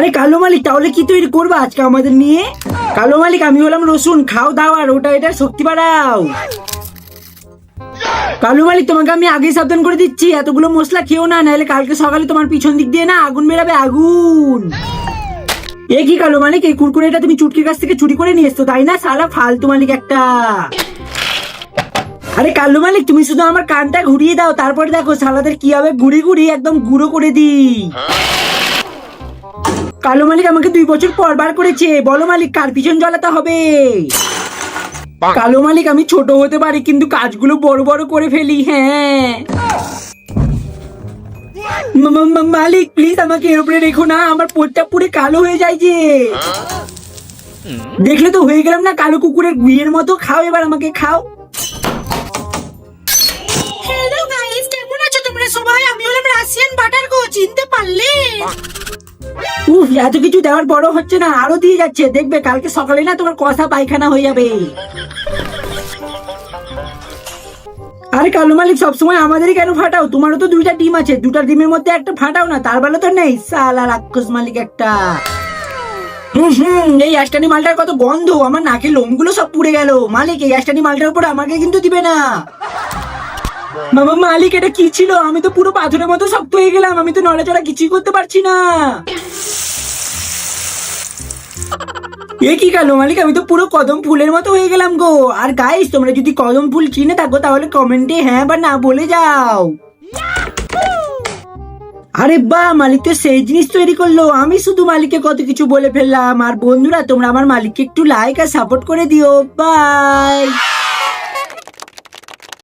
আরে কালো মালিক, তাহলে কি তৈরি করবো আজকে আমাদের নিয়ে? কালো মালিক, আমি হলাম রসুন, খাও দাও আর ওটা এটা শক্তি বাড়াও। কালো মালিক, তোমাকে আমি আগেই সাবধান করে দিচ্ছি, এতগুলো মশলা খেও না, নাহলে কালকে সকালে তোমার পিছন দিক দিয়ে না আগুন বেরাবে, আগুন। এ কি কালো মালিক, এই কুরকুরেটা তুমি চুটকির কাছ থেকে চুরি করে নিয়ে এসছো তাই না? শালা ফালতু মালিক একটা। আরে কালো মালিক, তুমি শুধু আমার কানটা ঘুরিয়ে দাও, তারপরে দেখো শালাদের কি হবে, ঘুরি ঘুরি একদম গুঁড়ো করে দিই। কালো মালিক আমাকে 2 বছর পর বার করেছে, বলো মালিক কার পিছন জ্বালাতে হবে? কালো মালিক, আমি ছোট হতে পারি কিন্তু কাজগুলো বড় বড় করে ফেলি। হ্যাঁ মালিক, প্লিজ আমাকে এর উপরে রেখো না, আমার পোটটা পুরো কালো হয়ে যায় যে। দেখলে তো হয়ে গেলাম না কালো কুকুরের বিয়ের মতো। খাও এবার আমাকে, খাও। হ্যালো গাইস, কেমন আছো তোমরা সবাই? আমি হলাম রাশিয়ান বাটার গো, চিনতে পারলে? উফ, এত কিছু দেওয়ার বড় হচ্ছে না, আরো দিয়ে যাচ্ছে, দেখবে কালকে সকালে না তোমার কষা পায়খানা হয়ে যাবে। আরে কালো মালিক, সবসময় আমাদেরই কেন ফাটাও? তোমারও তো 2টা ডিম আছে, 2টা ডিমের মধ্যে একটা ফাটাও না, তার বেলা তো নেই। সালা রাক্ষস মালিক একটা। এই অ্যাস্টানি মালটার কত গন্ধ, আমার নাকের লোমগুলো সব পুড়ে গেল। মালিক, এই অ্যাস্টানি মালটার উপর আমাকে কিন্তু দিবে না। বাবা মালিক, এটা কি ছিল? আমি তো পুরো পাথরের মতো শক্ত হয়ে গেলাম, আমি তো নড়াচড়া কিছুই করতে পারছি না। এ কি কালো মালিক, আমি তো পুরো কদম ফুলের মতো হয়ে গেলাম গো। আর গাইস, তোমরা যদি কদম ফুল চিনে থাকো তাহলে কমেন্টে হ্যাঁ বা না বলে যাও। আরে বাহ, মালিক তো সেই জিনিস তৈরি করলো, আমি শুধু মালিককে কত কিছু বলে ফেললাম। আর বন্ধুরা, তোমরা আমার মালিককে একটু লাইক আর সাপোর্ট করে দিও। বাই।